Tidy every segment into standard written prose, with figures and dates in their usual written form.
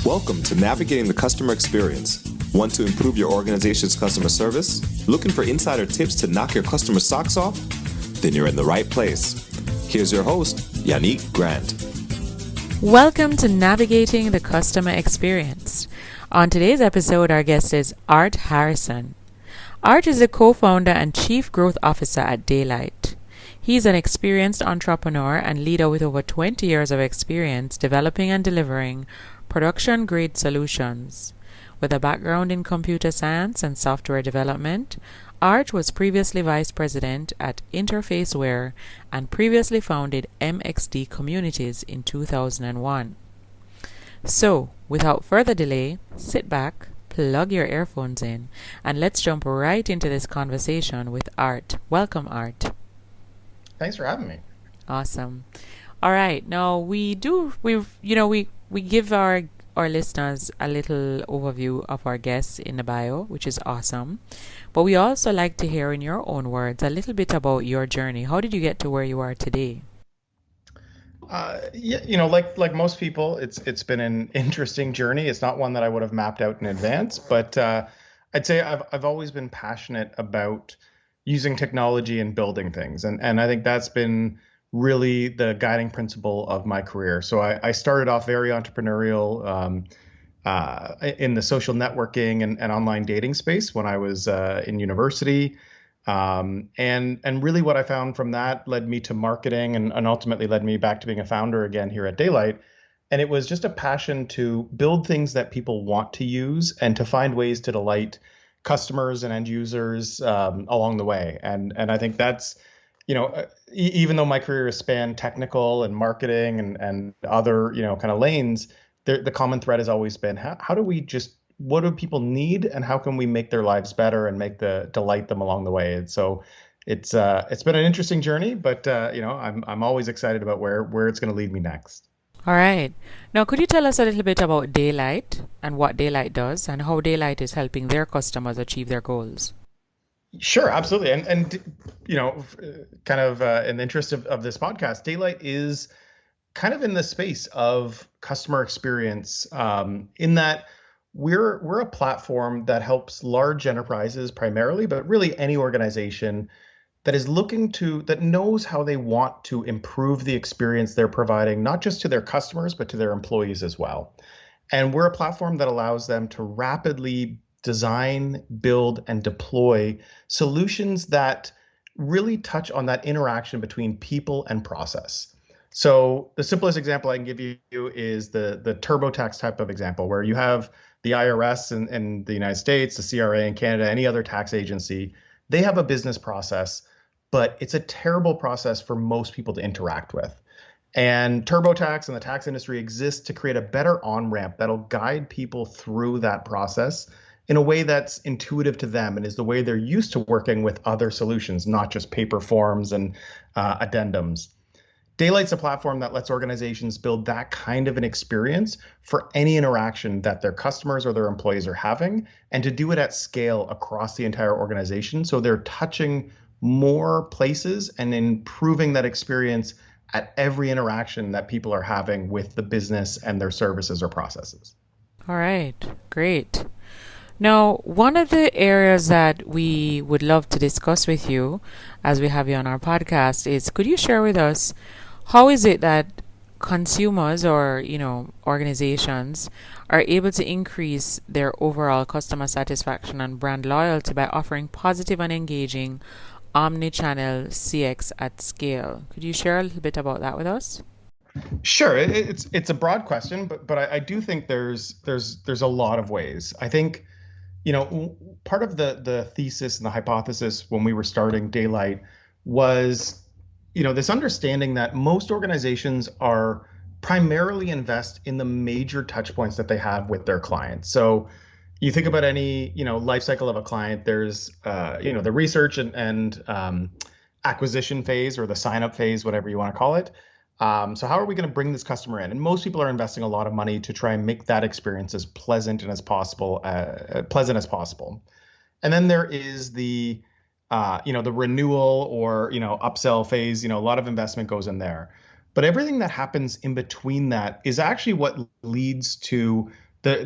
Welcome to Navigating the Customer Experience. Want to improve your organization's customer service? Looking for insider tips to knock your customer socks off? Then you're in the right place. Here's your host, Yannick Grant. Welcome to Navigating the Customer Experience. On today's episode, our guest is Art Harrison. Art is the co-founder and chief growth officer at Daylight. He's an experienced entrepreneur and leader with over 20 years of experience developing and delivering production-grade solutions. With a background in computer science and software development, Art was previously vice president at iNTERFACEWARE and previously founded MXD Communities in 2001. So, without further delay, sit back, plug your earphones in, and let's jump right into this conversation with Art. Welcome, Art. Thanks for having me. Awesome. All right. Now we give our listeners a little overview of our guests in the bio, which is awesome. But we also like to hear in your own words a little bit about your journey. How did you get to where you are today? Like most people, it's been an interesting journey. It's not one that I would have mapped out in advance, but I'd say I've always been passionate about using technology and building things, and I think that's been really the guiding principle of my career. So I started off very entrepreneurial in the social networking and online dating space when I was in university. And really what I found from that led me to marketing and ultimately led me back to being a founder again here at Daylight. And it was just a passion to build things that people want to use and to find ways to delight customers and end users along the way. And I think that's, even though my career has spanned technical and marketing and other, kind of lanes, the common thread has always been what do people need and how can we make their lives better and delight them along the way? And so it's been an interesting journey, but I'm always excited about where it's going to lead me next. All right. Now, could you tell us a little bit about Daylight and what Daylight does and how Daylight is helping their customers achieve their goals? Sure, absolutely. And kind of in the interest of this podcast, Daylight is kind of in the space of customer experience in that we're a platform that helps large enterprises primarily, but really any organization that is that knows how they want to improve the experience they're providing, not just to their customers, but to their employees as well. And we're a platform that allows them to rapidly design, build, and deploy solutions that really touch on that interaction between people and process. So the simplest example I can give you is the TurboTax type of example, where you have the IRS in the United States, the CRA in Canada, any other tax agency. They have a business process, but it's a terrible process for most people to interact with. And TurboTax and the tax industry exists to create a better on-ramp that'll guide people through that process in a way that's intuitive to them and is the way they're used to working with other solutions, not just paper forms and addendums. Daylight's a platform that lets organizations build that kind of an experience for any interaction that their customers or their employees are having, and to do it at scale across the entire organization. So they're touching more places and improving that experience at every interaction that people are having with the business and their services or processes. All right, great. Now, one of the areas that we would love to discuss with you as we have you on our podcast is, could you share with us how is it that consumers or, organizations are able to increase their overall customer satisfaction and brand loyalty by offering positive and engaging omni-channel CX at scale? Could you share a little bit about that with us? Sure. It's a broad question, but I do think there's a lot of ways. I think, part of the thesis and the hypothesis when we were starting Daylight was, this understanding that most organizations are primarily invest in the major touch points that they have with their clients. So you think about any, life cycle of a client, there's, the research and acquisition phase or the sign up phase, whatever you want to call it. So how are we going to bring this customer in? And most people are investing a lot of money to try and make that experience as pleasant as possible. And then there is the renewal or, upsell phase. A lot of investment goes in there. But everything that happens in between that is actually what leads to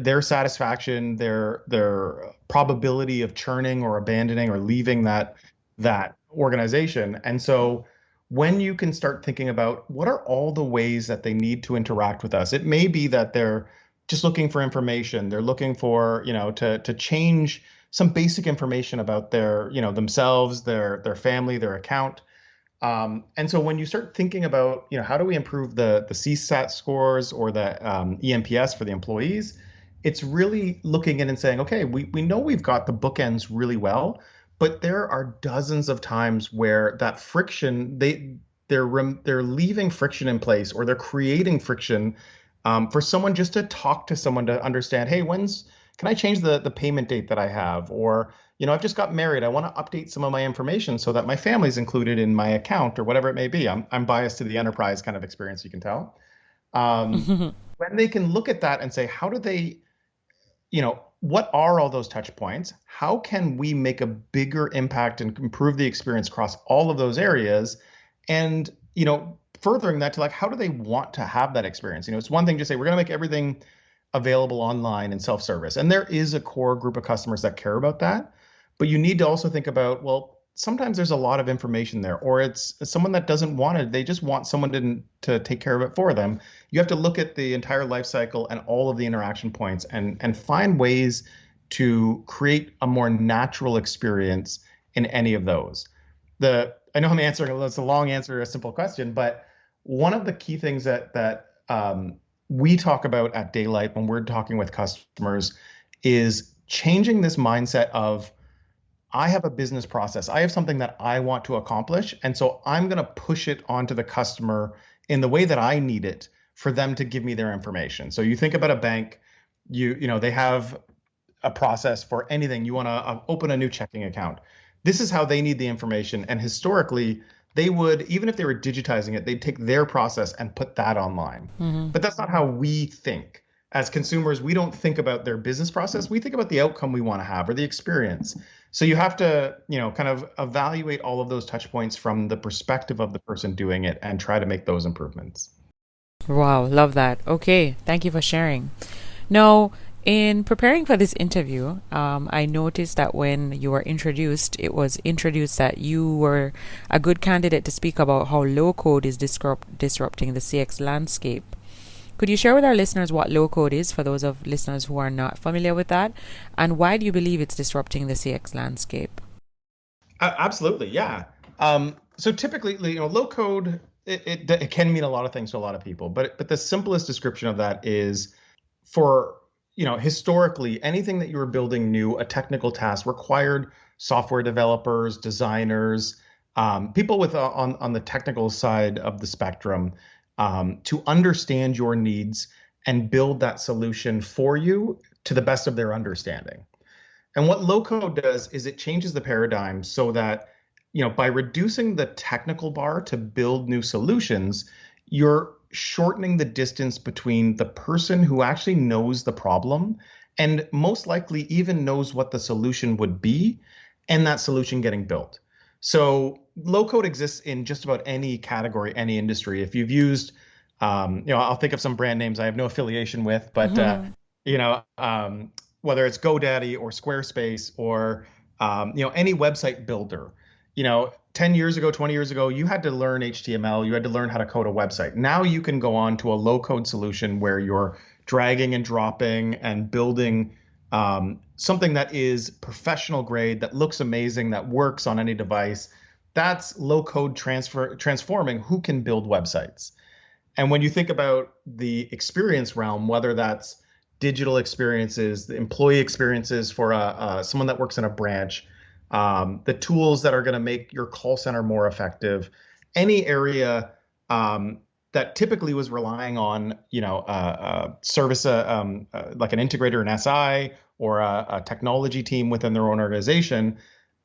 their satisfaction, their probability of churning or abandoning or leaving that organization. And so when you can start thinking about what are all the ways that they need to interact with us, it may be that they're just looking for information. They're looking for, to change some basic information about their, themselves, their family, their account. And so when you start thinking about, how do we improve the CSAT scores or the ENPS for the employees, it's really looking in and saying, okay, we know we've got the bookends really well, but there are dozens of times where that friction, they're leaving friction in place, or they're creating friction for someone just to talk to someone to understand, hey, can I change the payment date that I have? Or, I've just got married. I want to update some of my information so that my family's included in my account, or whatever it may be. I'm biased to the enterprise kind of experience, you can tell. When they can look at that and say, how do they, what are all those touch points? How can we make a bigger impact and improve the experience across all of those areas? And, furthering that to, like, how do they want to have that experience? It's one thing to say, we're going to make everything available online and self-service. And there is a core group of customers that care about that. But you need to also think about, well, sometimes there's a lot of information there, or it's someone that doesn't want it. They just want someone to take care of it for them. You have to look at the entire life cycle and all of the interaction points and find ways to create a more natural experience in any of those. I know I'm answering, it's a long answer to a simple question, but one of the key things that we talk about at Daylight when we're talking with customers is changing this mindset of, I have a business process. I have something that I want to accomplish. And so I'm going to push it onto the customer in the way that I need it for them to give me their information. So you think about a bank, they have a process for anything. You want to open a new checking account. This is how they need the information. And historically, they would, even if they were digitizing it, they'd take their process and put that online. But that's not how we think. As consumers, we don't think about their business process. We think about the outcome we want to have, or the experience. So you have to, kind of evaluate all of those touch points from the perspective of the person doing it and try to make those improvements. Wow, love that. Okay, thank you for sharing. Now, in preparing for this interview, I noticed that when you were introduced, it was introduced that you were a good candidate to speak about how low-code is disrupting the CX landscape. Could you share with our listeners what low-code is, for those of listeners who are not familiar with that, and why do you believe it's disrupting the CX landscape? Absolutely, yeah. So typically, low-code, it can mean a lot of things to a lot of people, but the simplest description of that is, for historically, anything that you were building new, a technical task, required software developers, designers, people with on the technical side of the spectrum, to understand your needs and build that solution for you to the best of their understanding. And what low-code does is it changes the paradigm so that, by reducing the technical bar to build new solutions, you're shortening the distance between the person who actually knows the problem and most likely even knows what the solution would be, and that solution getting built. So low-code exists in just about any category, any industry. If you've used, I'll think of some brand names I have no affiliation with, but whether it's GoDaddy or Squarespace or any website builder, 10 years ago, 20 years ago, you had to learn HTML, you had to learn how to code a website. Now you can go on to a low-code solution where you're dragging and dropping and building something that is professional grade, that looks amazing, that works on any device. That's low-code transforming who can build websites. And when you think about the experience realm, whether that's digital experiences, the employee experiences for someone that works in a branch, the tools that are going to make your call center more effective, any area that typically was relying on, a service, like an integrator, an SI, or a technology team within their own organization,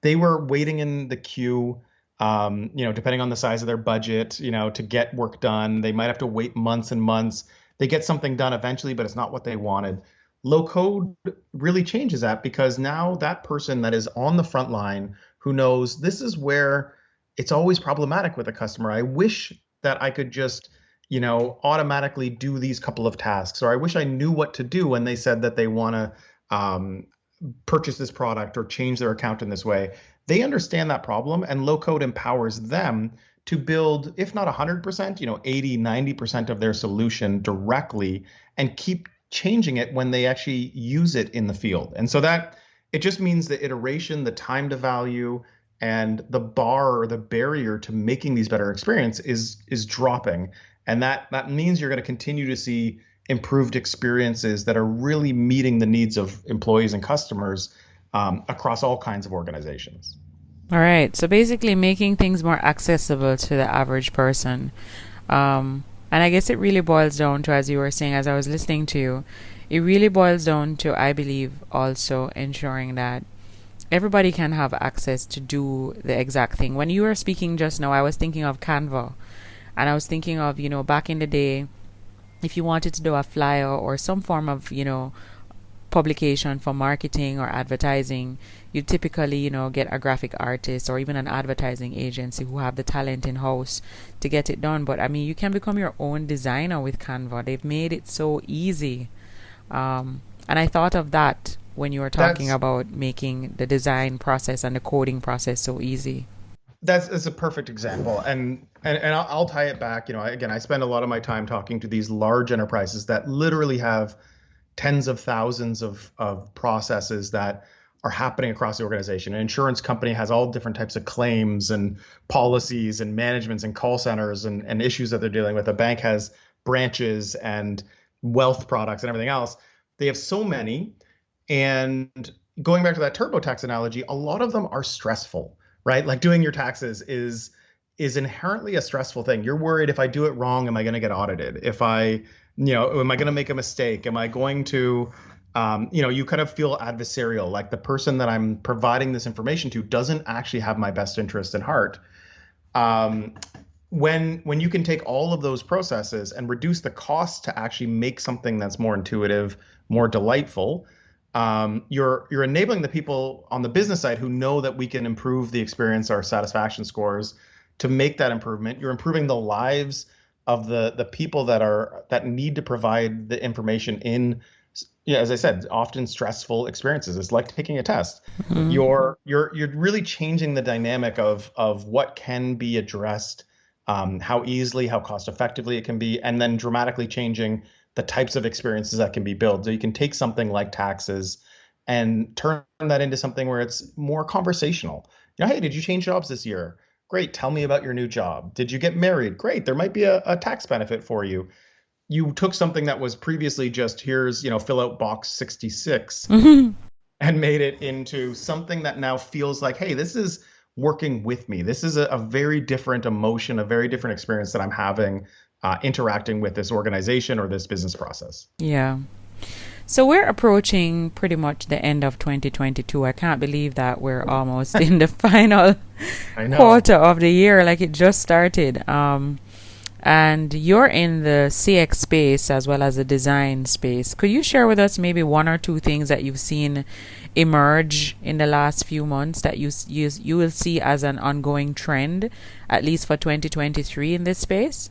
they were waiting in the queue, depending on the size of their budget, to get work done. They might have to wait months and months. They get something done eventually, but it's not what they wanted. Low code really changes that, because now that person that is on the front line who knows this is where it's always problematic with a customer. I wish that I could just, automatically do these couple of tasks, or I wish I knew what to do when they said that they want to purchase this product or change their account in this way. They understand that problem, and low code empowers them to build, if not 100%, 80, 90% of their solution directly and keep changing it when they actually use it in the field. And so that it just means the iteration, the time to value, and the bar or the barrier to making these better experience is dropping. And that means you're going to continue to see improved experiences that are really meeting the needs of employees and customers across all kinds of organizations. All right. So basically making things more accessible to the average person. And I guess it really boils down to, as you were saying, as I was listening to you, it really boils down to, I believe, also ensuring that everybody can have access to do the exact thing. When you were speaking just now, I was thinking of Canva. And I was thinking of, back in the day, if you wanted to do a flyer or some form of, publication for marketing or advertising, you typically, get a graphic artist or even an advertising agency who have the talent in house to get it done. But I mean, you can become your own designer with Canva. They've made it so easy. And I thought of that when you were talking about making the design process and the coding process so easy. That's a perfect example, and I'll tie it back. Again, I spend a lot of my time talking to these large enterprises that literally have tens of thousands of processes that are happening across the organization. An insurance company has all different types of claims and policies and managements and call centers and issues that they're dealing with. A bank has branches and wealth products and everything else. They have so many, and going back to that TurboTax analogy, a lot of them are stressful. Right? Like doing your taxes is inherently a stressful thing. You're worried, if I do it wrong, am I going to get audited? If am I going to make a mistake? Am I going to, you kind of feel adversarial, like the person that I'm providing this information to doesn't actually have my best interest in heart. When you can take all of those processes and reduce the cost to actually make something that's more intuitive, more delightful, you're enabling the people on the business side who know that we can improve the experience, our satisfaction scores, to make that improvement. You're improving the lives of the people that need to provide the information in, as I said, often stressful experiences. It's like taking a test. Mm-hmm. You're really changing the dynamic of what can be addressed, how easily, how cost effectively it can be, and then dramatically changing the types of experiences that can be built. So you can take something like taxes and turn that into something where it's more conversational. Hey, did you change jobs this year? Great. Tell me about your new job. Did you get married? Great. There might be a tax benefit for you. You took something that was previously just here's, fill out box 66 mm-hmm. and made it into something that now feels like, hey, this is working with me. This is a very different emotion, a very different experience that I'm having interacting with this organization or this business process. Yeah. So we're approaching pretty much the end of 2022. I can't believe that we're almost in the final quarter of the year, like it just started. And you're in the CX space as well as the design space. Could you share with us maybe one or two things that you've seen emerge in the last few months that you will see as an ongoing trend, at least for 2023 in this space?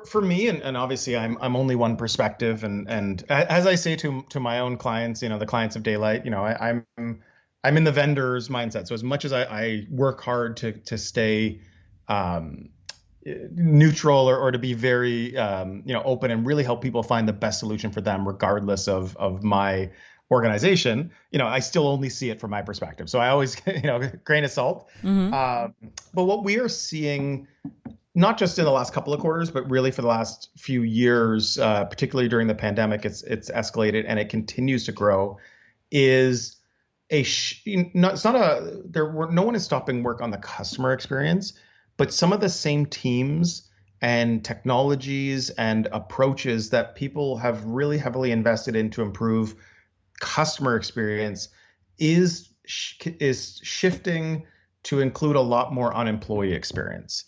For me, and obviously I'm only one perspective, and as I say to my own clients, the clients of Daylight, I'm in the vendor's mindset. So as much as I work hard to stay neutral or to be very open and really help people find the best solution for them, regardless of my organization, I still only see it from my perspective. So I always, grain of salt. Mm-hmm. But what we are seeing, not just in the last couple of quarters, but really for the last few years, particularly during the pandemic, it's escalated and it continues to grow. No one is stopping work on the customer experience, but some of the same teams and technologies and approaches that people have really heavily invested in to improve customer experience is shifting to include a lot more on employee experience.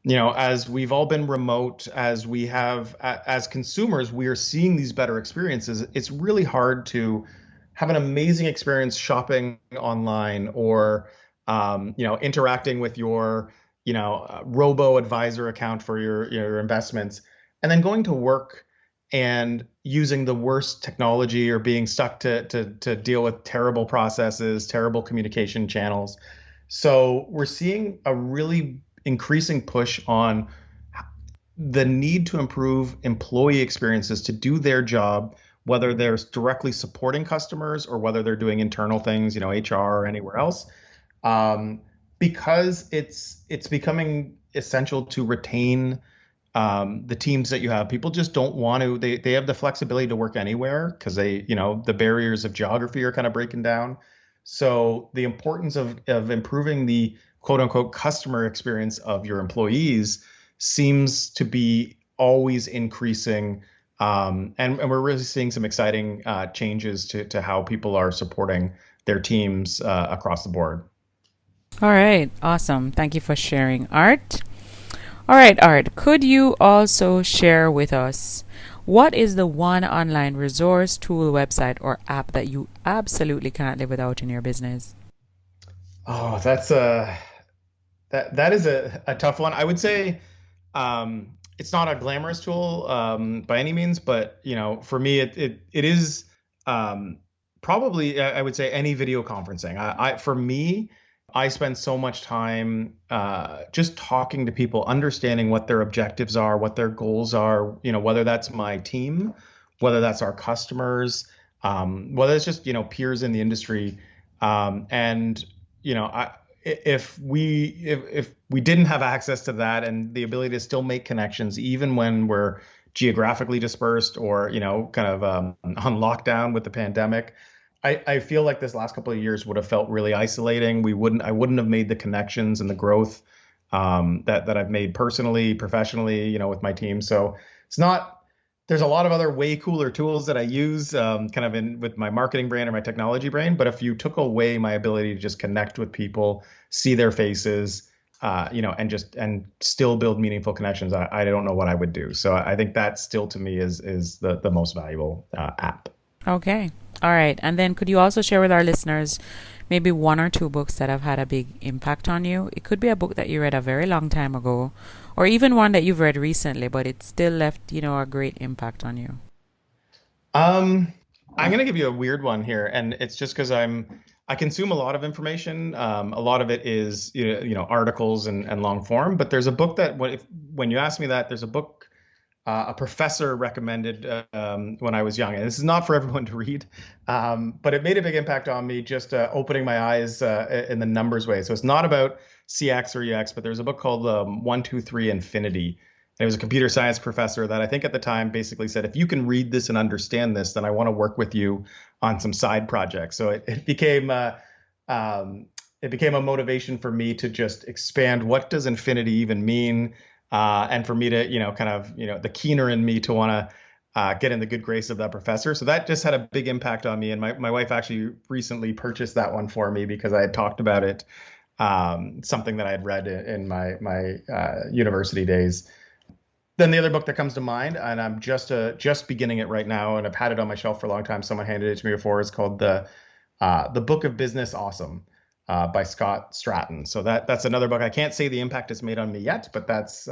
As we've all been remote, as we have, as consumers, we are seeing these better experiences. It's really hard to have an amazing experience shopping online or, interacting with your, robo advisor account for your investments and then going to work and using the worst technology or being stuck to deal with terrible processes, terrible communication channels. So we're seeing a really increasing push on the need to improve employee experiences to do their job, whether they're directly supporting customers or whether they're doing internal things, HR or anywhere else, um, because it's becoming essential to retain the teams that you have. People just don't want to. They have the flexibility to work anywhere because the barriers of geography are kind of breaking down. So the importance of improving the quote unquote customer experience of your employees seems to be always increasing. And we're really seeing some exciting changes to how people are supporting their teams across the board. All right, awesome. Thank you for sharing, Art. All right, Art, could you also share with us what is the one online resource, tool, website, or app that you absolutely can't live without in your business? Oh, that is a tough one. I would say it's not a glamorous tool by any means, but for me, it is probably I would say any video conferencing. For me, I spend so much time just talking to people, understanding what their objectives are, what their goals are. Whether that's my team, whether that's our customers, whether it's just peers in the industry, and I if we didn't have access to that and the ability to still make connections even when we're geographically dispersed or kind of on lockdown with the pandemic, I feel like this last couple of years would have felt really isolating. I wouldn't have made the connections and the growth that I've made personally, professionally, with my team. So it's not. There's a lot of other way cooler tools that I use kind of in with my marketing brain or my technology brain. But if you took away my ability to just connect with people, see their faces, and still build meaningful connections, I don't know what I would do. So I think that still to me is the most valuable app. Okay. All right. And then could you also share with our listeners maybe one or two books that have had a big impact on you? It could be a book that you read a very long time ago, or even one that you've read recently, but it still left, a great impact on you. I'm gonna give you a weird one here, and it's just because I consume a lot of information. A lot of it is articles and long form. But there's a book that when you ask me that, there's a book a professor recommended when I was young, and this is not for everyone to read, but it made a big impact on me, just opening my eyes in the numbers way. So it's not about CX or UX, but there's a book called 1, 2, 3 Infinity. And it was a computer science professor that I think at the time basically said, if you can read this and understand this, then I want to work with you on some side projects. So it became a motivation for me to just expand what does infinity even mean, and for me to kind of the keener in me to want to get in the good grace of that professor. So that just had a big impact on me. And my wife actually recently purchased that one for me because I had talked about it, something that I had read in my university days. Then the other book that comes to mind, and I'm just beginning it right now, and I've had it on my shelf for a long time. Someone handed it to me before. Is called the Book of Business Awesome by Scott Stratton. So that's another book. I can't say the impact it's made on me yet, but that's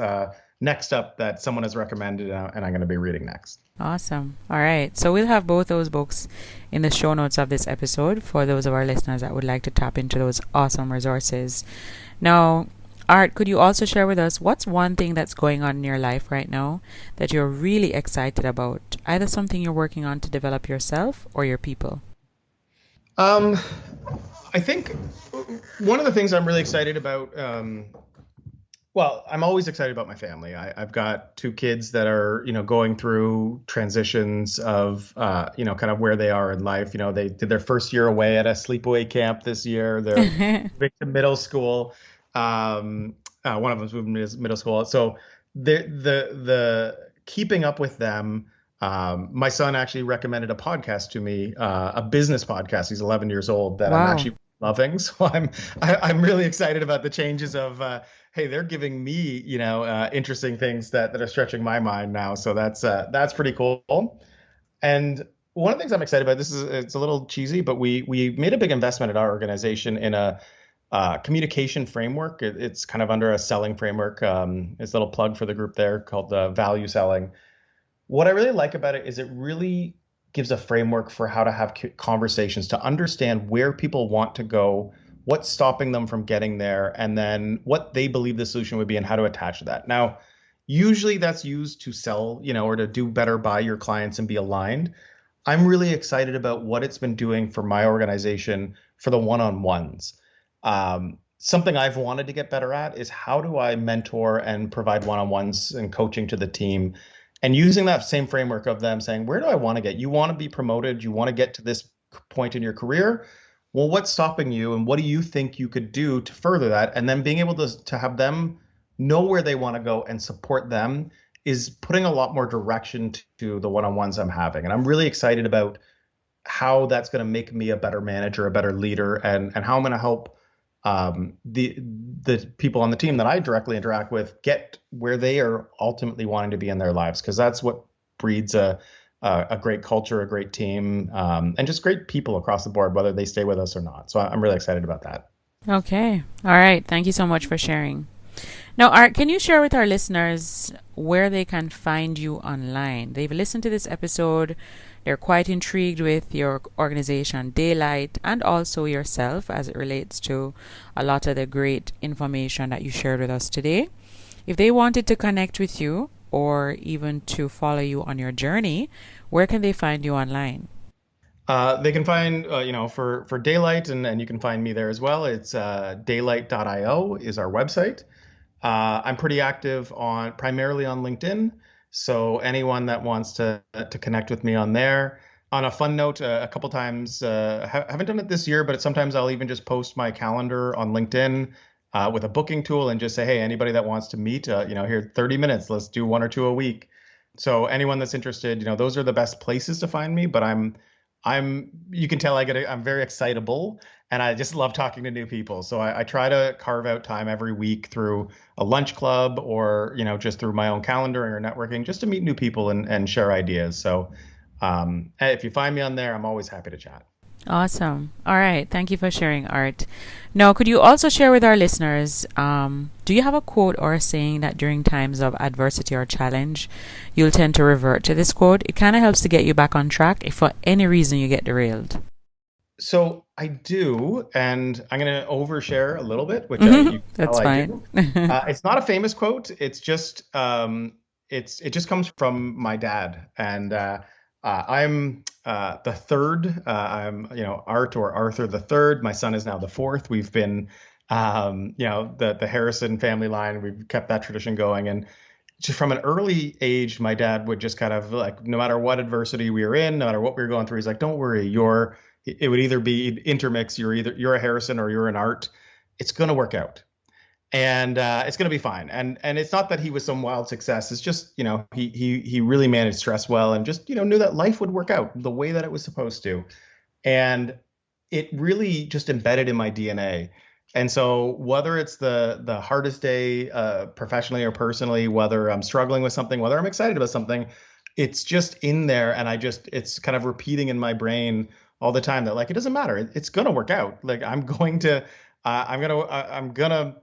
next up that someone has recommended, and I'm going to be reading next. Awesome. All right. So we'll have both those books in the show notes of this episode for those of our listeners that would like to tap into those awesome resources. Now, Art, could you also share with us what's one thing that's going on in your life right now that you're really excited about? Either something you're working on to develop yourself or your people. I think one of the things I'm really excited about, well, I'm always excited about my family. I've got 2 kids that are, going through transitions of, kind of where they are in life. They did their first year away at a sleepaway camp this year. They're moving to middle school. One of them's moving to middle school. So the keeping up with them. My son actually recommended a podcast to me, a business podcast. He's 11 years old that Wow. I'm actually loving. So I'm really excited about the changes of, hey, they're giving me, interesting things that are stretching my mind now. So that's pretty cool. And one of the things I'm excited about, it's a little cheesy, but we made a big investment at our organization in a communication framework. It's kind of under a selling framework. It's a little plug for the group there called value selling. What I really like about it is it really gives a framework for how to have conversations to understand where people want to go, what's stopping them from getting there, and then what they believe the solution would be and how to attach to that. Now, usually that's used to sell, or to do better by your clients and be aligned. I'm really excited about what it's been doing for my organization for the one-on-ones. Something I've wanted to get better at is how do I mentor and provide one-on-ones and coaching to the team, and using that same framework of them saying, where do I want to get? You want to be promoted, you want to get to this point in your career. Well, what's stopping you, and what do you think you could do to further that? And then being able to have them know where they want to go and support them is putting a lot more direction to the one-on-ones I'm having. And I'm really excited about how that's going to make me a better manager, a better leader, and how I'm going to help the people on the team that I directly interact with get where they are ultimately wanting to be in their lives, because that's what breeds a great culture, a great team, and just great people across the board, whether they stay with us or not. So I'm really excited about that. Okay. All right. Thank you so much for sharing. Now, Art, can you share with our listeners where they can find you online? They've listened to this episode. They're quite intrigued with your organization, Daylight, and also yourself as it relates to a lot of the great information that you shared with us today. If they wanted to connect with you or even to follow you on your journey, where can they find you online? They can find, for Daylight, and you can find me there as well. It's daylight.io is our website. I'm pretty active primarily on LinkedIn. So anyone that wants to connect with me on there. On a fun note, a couple times, haven't done it this year, but sometimes I'll even just post my calendar on LinkedIn with a booking tool and just say, hey, anybody that wants to meet, here 30 minutes, let's do 1 or 2 a week. So anyone that's interested, those are the best places to find me. But you can tell I'm very excitable, and I just love talking to new people. So I try to carve out time every week through a lunch club or, just through my own calendar or networking, just to meet new people and share ideas. So if you find me on there, I'm always happy to chat. Awesome. All right. Thank you for sharing, Art. Now, could you also share with our listeners, do you have a quote or a saying that during times of adversity or challenge, you'll tend to revert to this quote? It kind of helps to get you back on track if for any reason you get derailed. So I do, and I'm going to overshare a little bit, which That's fine. It's not a famous quote. It's just it just comes from my dad, and I'm the third. I'm Art, or Arthur the third. My son is now the fourth. We've been the Harrison family line. We've kept that tradition going, and just from an early age, my dad would just kind of like, no matter what adversity we were in, no matter what we were going through, he's like, don't worry, it would either be intermix. You're a Harrison or you're an Art. It's going to work out, and it's going to be fine. And it's not that he was some wild success. It's just, he really managed stress well, and just, knew that life would work out the way that it was supposed to. And it really just embedded in my DNA. And so whether it's the hardest day professionally or personally, whether I'm struggling with something, whether I'm excited about something, it's just in there. And it's kind of repeating in my brain all the time that, like, it doesn't matter. It's going to work out. Like, I'm going to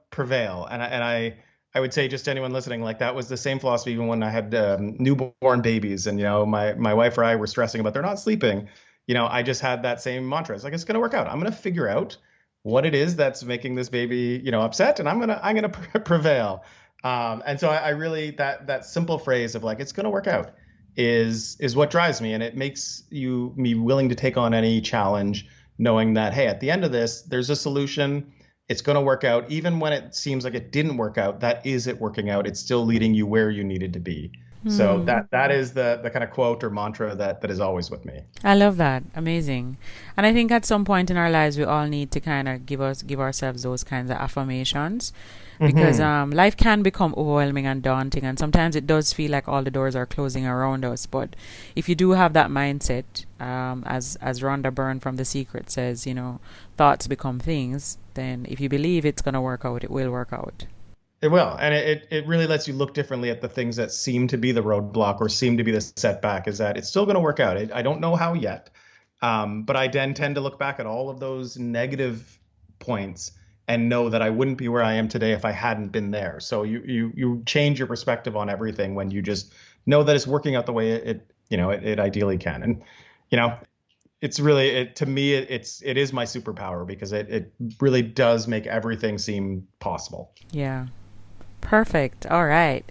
prevail. And I would say, just to anyone listening, like, that was the same philosophy even when I had newborn babies, and my wife or I were stressing about they're not sleeping. I just had that same mantra. It's like, it's going to work out. I'm going to figure out what it is that's making this baby upset, and I'm gonna prevail. And so I really, that simple phrase of like, it's going to work out is what drives me, and it makes me willing to take on any challenge, knowing that, hey, at the end of this, there's a solution. It's going to work out. Even when it seems like it didn't work out, that is it working out. It's still leading you where you needed to be. So that is the kind of quote or mantra that is always with me. I love that. Amazing. And I think at some point in our lives, we all need to kind of give ourselves those kinds of affirmations, because life can become overwhelming and daunting, and sometimes it does feel like all the doors are closing around us. But if you do have that mindset, as Rhonda Byrne from The Secret says, thoughts become things, then if you believe it's going to work out, it will work out. It will. And it really lets you look differently at the things that seem to be the roadblock or seem to be the setback, is that it's still going to work out. I don't know how yet. But I then tend to look back at all of those negative points and know that I wouldn't be where I am today if I hadn't been there. So you change your perspective on everything when you just know that it's working out the way it ideally can. And it's really, to me, it is my superpower, because it really does make everything seem possible. Yeah. Perfect. All right.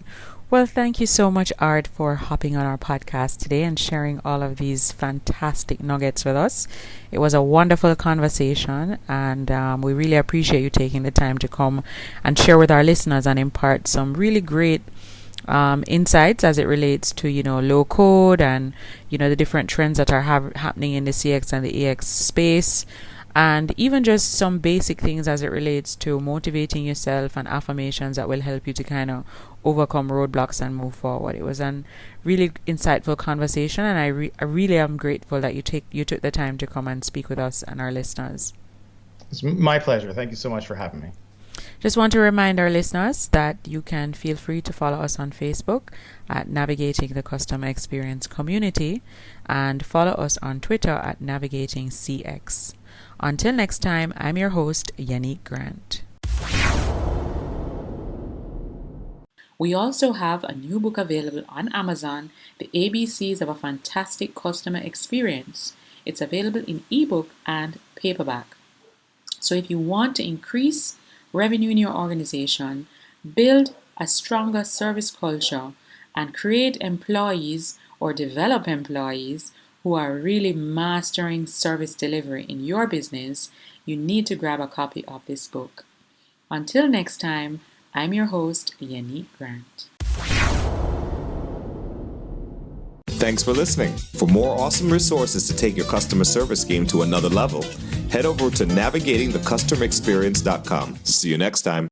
Well, thank you so much, Art, for hopping on our podcast today and sharing all of these fantastic nuggets with us. It was a wonderful conversation, and we really appreciate you taking the time to come and share with our listeners and impart some really great insights as it relates to, low code and, the different trends that are happening in the CX and the EX space. And even just some basic things as it relates to motivating yourself and affirmations that will help you to kind of overcome roadblocks and move forward. It was a really insightful conversation, and I really am grateful that you took the time to come and speak with us and our listeners. It's my pleasure. Thank you so much for having me. Just want to remind our listeners that you can feel free to follow us on Facebook at Navigating the Customer Experience Community, and follow us on Twitter at Navigating CX. Until next time, I'm your host, Yannick Grant. We also have a new book available on Amazon, The ABCs of a Fantastic Customer Experience. It's available in ebook and paperback. So if you want to increase revenue in your organization, build a stronger service culture, and create employees or develop employees who are really mastering service delivery in your business, you need to grab a copy of this book. Until next time, I'm your host, Yannick Grant. Thanks for listening. For more awesome resources to take your customer service game to another level, head over to navigatingthecustomerexperience.com. See you next time.